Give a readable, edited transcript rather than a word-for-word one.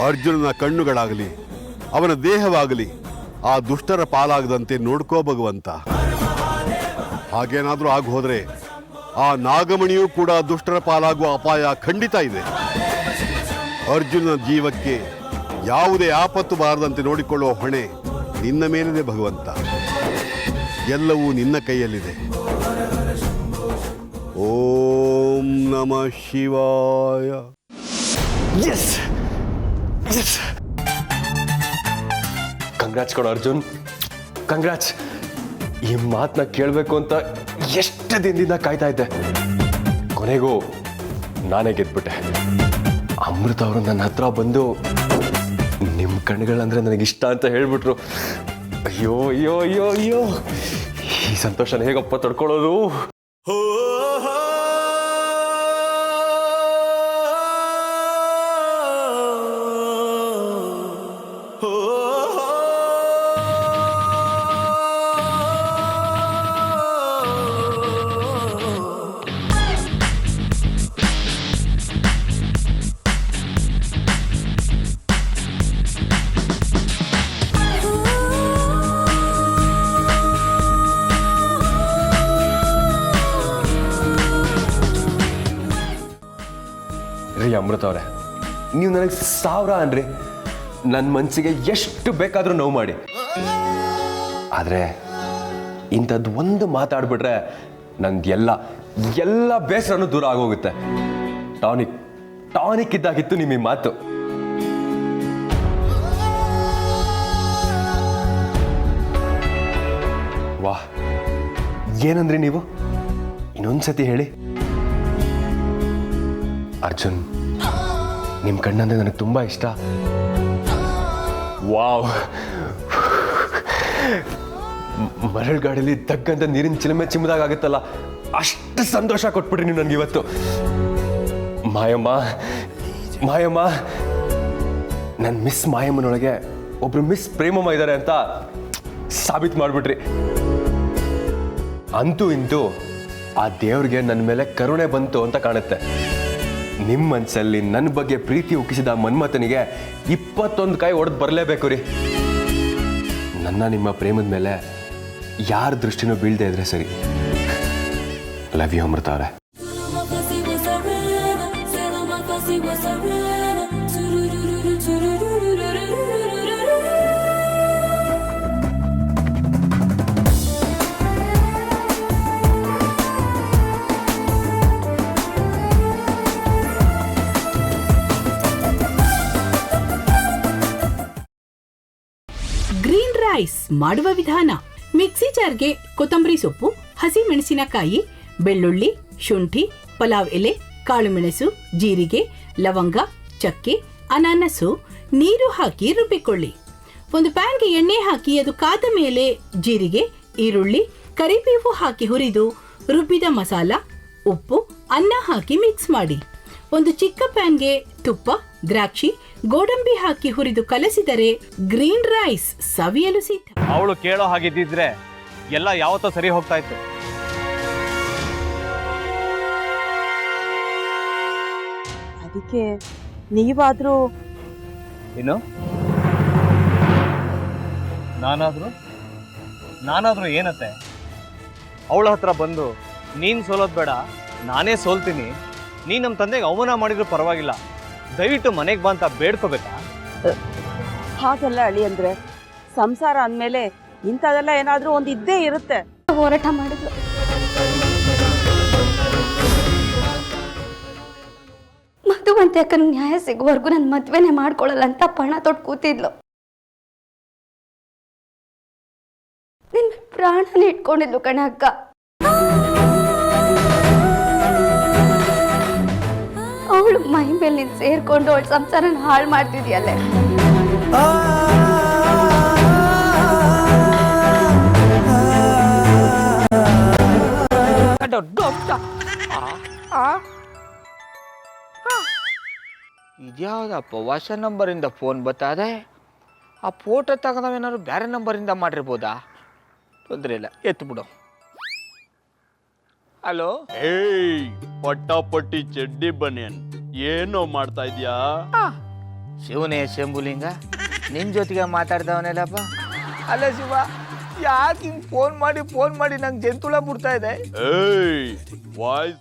ಅರ್ಜುನನ ಕಣ್ಣುಗಳಾಗಲಿ ಅವನ ದೇಹವಾಗಲಿ ಆ ದುಷ್ಟರ ಪಾಲಾಗದಂತೆ ನೋಡ್ಕೋ ಭಗವಂತ. ಹಾಗೇನಾದ್ರೂ ಆಗ ಹೋದ್ರೆ ಆ ನಾಗಮಣಿಯೂ ಕೂಡ ದುಷ್ಟರ ಪಾಲಾಗುವ ಅಪಾಯ ಖಂಡಿತ ಇದೆ. ಅರ್ಜುನನ ಜೀವಕ್ಕೆ ಯಾವುದೇ ಆಪತ್ತು ಬಾರದಂತೆ ನೋಡಿಕೊಳ್ಳುವ ಹೊಣೆ ನಿನ್ನ ಮೇಲಿದೆ ಭಗವಂತ. ಎಲ್ಲವೂ ನಿನ್ನ ಕೈಯಲ್ಲಿದೆ. ಓಂ ನಮಃ ಶಿವಾಯ. ಕಂಗ್ರಾಟ್ಸ್ ಕೊಡು ಅರ್ಜುನ್, ಕಂಗ್ರಾಟ್ಸ್. ಈ ಮಾತನ್ನ ಕೇಳಬೇಕು ಅಂತ ಎಷ್ಟು ದಿನದಿಂದ ಕಾಯ್ತಾ ಇದ್ದೆ. ಕೊನೆಗೂ ನಾನೇ ಗೆದ್ಬಿಟ್ಟೆ. ಅಮೃತ ಅವರು ನನ್ನ ಹತ್ರ ಬಂದು ನಿಮ್ಮ ಕಣ್ಗಳಂದ್ರೆ ನನಗಿಷ್ಟ ಅಂತ ಹೇಳ್ಬಿಟ್ರು. ಅಯ್ಯೋ ಅಯ್ಯೋ ಅಯ್ಯೋ ಅಯ್ಯೋ, ಈ ಸಂತೋಷನ ಹೇಗಪ್ಪ ತಡ್ಕೊಳ್ಳೋದು? ರೀ ಅಮೃತ ಅವರೇ, ನೀವು ನನಗೆ 1000 ಅನ್ರಿ, ನನ್ನ ಮನಸ್ಸಿಗೆ ಎಷ್ಟು ಬೇಕಾದರೂ ನೋವು ಮಾಡಿ. ಆದರೆ ಇಂಥದ್ದು ಒಂದು ಮಾತಾಡ್ಬಿಟ್ರೆ ನಂದು ಎಲ್ಲ ಬೇಸರನೂ ದೂರ ಆಗೋಗುತ್ತೆ. ಟಾನಿಕ್ ಇದ್ದಾಗಿತ್ತು ನಿಮ್ಮ ಈ ಮಾತು. ವಾಹ್, ಏನಂದ್ರಿ ನೀವು? ಇನ್ನೊಂದ್ಸತಿ ಹೇಳಿ. ಅರ್ಜುನ್, ನಿಮ್ಮ ಕಣ್ಣಂದ್ರೆ ನನಗೆ ತುಂಬ ಇಷ್ಟ. ವಾವ್, ಮರಳುಗಾಡಲ್ಲಿ ತಕ್ಕಂತ ನೀರಿನ ಚಿಲುಮೆ ಚಿಮ್ಮದಾಗುತ್ತಲ್ಲ, ಅಷ್ಟು ಸಂತೋಷ ಕೊಟ್ಬಿಟ್ರಿ ನೀವು ನನಗೆ ಇವತ್ತು. ಮಾಯಮ್ಮ, ನನ್ನ ಮಿಸ್ ಮಾಯಮ್ಮನೊಳಗೆ ಒಬ್ರು ಮಿಸ್ ಪ್ರೇಮಮ್ಮ ಇದ್ದಾರೆ ಅಂತ ಸಾಬೀತು ಮಾಡಿಬಿಟ್ರಿ. ಅಂತೂ ಇಂತೂ ಆ ದೇವ್ರಿಗೆ ನನ್ನ ಮೇಲೆ ಕರುಣೆ ಬಂತು ಅಂತ ಕಾಣುತ್ತೆ. ನಿಮ್ಮ ಮನಸ್ಸಲ್ಲಿ ನನ್ನ ಬಗ್ಗೆ ಪ್ರೀತಿ ಉಕ್ಕಿಸಿದ ಮನ್ಮಥನಿಗೆ 21 ಕಾಯಿ ಒಡೆದು ಬರಲೇಬೇಕು ರೀ. ನನ್ನ ನಿಮ್ಮ ಪ್ರೇಮದ ಮೇಲೆ ಯಾರ ದೃಷ್ಟಿನೂ ಬೀಳದೆ ಇದ್ರೆ ಸರಿ. ಲವ್ ಯು ಅಮೃತ ಅವರೇ. ಗ್ರೀನ್ ರೈಸ್ ಮಾಡುವ ವಿಧಾನ: ಮಿಕ್ಸಿ ಜಾರ್ಗೆ ಕೊತ್ತಂಬರಿ ಸೊಪ್ಪು, ಹಸಿ ಮೆಣಸಿನಕಾಯಿ, ಬೆಳ್ಳುಳ್ಳಿ, ಶುಂಠಿ, ಪಲಾವ್ ಎಲೆ, ಕಾಳುಮೆಣಸು, ಜೀರಿಗೆ, ಲವಂಗ, ಚಕ್ಕೆ, ಅನಾನಸು, ನೀರು ಹಾಕಿ ರುಬ್ಬಿಕೊಳ್ಳಿ. ಒಂದು ಪ್ಯಾನ್ಗೆ ಎಣ್ಣೆ ಹಾಕಿ ಅದು ಕಾದ ಮೇಲೆ ಜೀರಿಗೆ, ಈರುಳ್ಳಿ, ಕರಿಬೇವು ಹಾಕಿ ಹುರಿದು ರುಬ್ಬಿದ ಮಸಾಲ, ಉಪ್ಪು, ಅನ್ನ ಹಾಕಿ ಮಿಕ್ಸ್ ಮಾಡಿ. ಒಂದು ಚಿಕ್ಕ ಪ್ಯಾನ್ಗೆ ತುಪ್ಪ, ದ್ರಾಕ್ಷಿ, ಗೋಡಂಬಿ ಹಾಕಿ ಹುರಿದು ಕಲಸಿದರೆ ಗ್ರೀನ್ ರೈಸ್ ಸವಿಯಲು ಸಿದ್ಧ. ಅವಳು ಕೇಳೋ ಹಾಗಿದ್ದಿದ್ರೆ ಎಲ್ಲ ಯಾವತ್ತೋ ಸರಿ ಹೋಗ್ತಾ ಇತ್ತು. ಅದಕ್ಕೆ ನೀವಾದ್ರೂ ಏನು? ನಾನಾದ್ರೂ ಏನತ್ತೆ? ಅವಳ ಹತ್ರ ಬಂದು ನೀನು ಸೋಲೋದು ಬೇಡ, ನಾನೇ ಸೋಲ್ತೀನಿ, ನೀನು ನಮ್ಮ ತಂದೆಗೆ ಅವಮಾನ ಮಾಡಿದ್ರು ಪರವಾಗಿಲ್ಲ, ದಯವಿಟ್ಟು ಮನೆಗೆ ಬಾ ಅಂತ ಬೇಡ್ಕೋಬೇಕಾ? ಹಾಗೆಲ್ಲ ಅಳಿ ಅಂದ್ರೆ ಸಂಸಾರ ಅಂದಮೇಲೆ ಇಂಥದೆಲ್ಲ ಏನಾದ್ರೂ ಒಂದು ಇದ್ದೇ ಇರುತ್ತೆ. ಹೋರಾಟ ಮಾಡಿದ್ಲು. ಮಧುವಂತೆ ಅಕ್ಕನ ನ್ಯಾಯ ಸಿಗುವವರೆಗೂ ನನ್ನ ಮದ್ವೆನೆ ಮಾಡ್ಕೊಳ್ಳಲ್ಲ ಅಂತ ಪಣ ತೊಟ್ಟು ಕೂತಿದ್ಲು. ನಿನ್ನ ಪ್ರಾಣನೇ ಇಟ್ಕೊಂಡಿದ್ಲು ಕಣೆ ಅಕ್ಕ. ಅವಳು ಮೈ ಮೇಲೆ ನೀನು ಸೇರ್ಕೊಂಡು ಅವಳ ಸಂಸಾರನ ಹಾಳು ಮಾಡ್ತಿದ್ಯಲ್ಲೇ. ಇದ್ಯಾವುದಪ್ಪ ಹೊಸ ನಂಬರಿಂದ ಫೋನ್ ಬತ್ತದೆ? ಆ ಫೋಟೋ ತಗೊಂಡವೇನಾದ್ರು ಬೇರೆ ನಂಬರಿಂದ ಮಾಡಿರ್ಬೋದಾ? ತೊಂದರೆ ಇಲ್ಲ, ಎತ್ತು ಬಿಡು. ಹಲೋ, ಏಯ್ ಪಟ್ಟಾಪಟ್ಟಿ ಚಡ್ಡಿ ಬನಿಯನ್, ಏನೋ ಮಾಡ್ತಾ ಇದ್ಯಾ? ಶಿವನೇ ಶಂಭುಲಿಂಗ ನಿನ್ನ ಜೊತೆಗೆ ಮಾತಾಡ್ದವನೆಲ್ಲಪ್ಪ. ಅಲ್ಲ ಶಿವ, ಯಾಕೆ ಹಿಂಗೆ ಫೋನ್ ಮಾಡಿ ನಂಗೆ ಜಂತುಳ ಬಿಡ್ತಾ ಇದೆ? ವಾಯ್ಸ್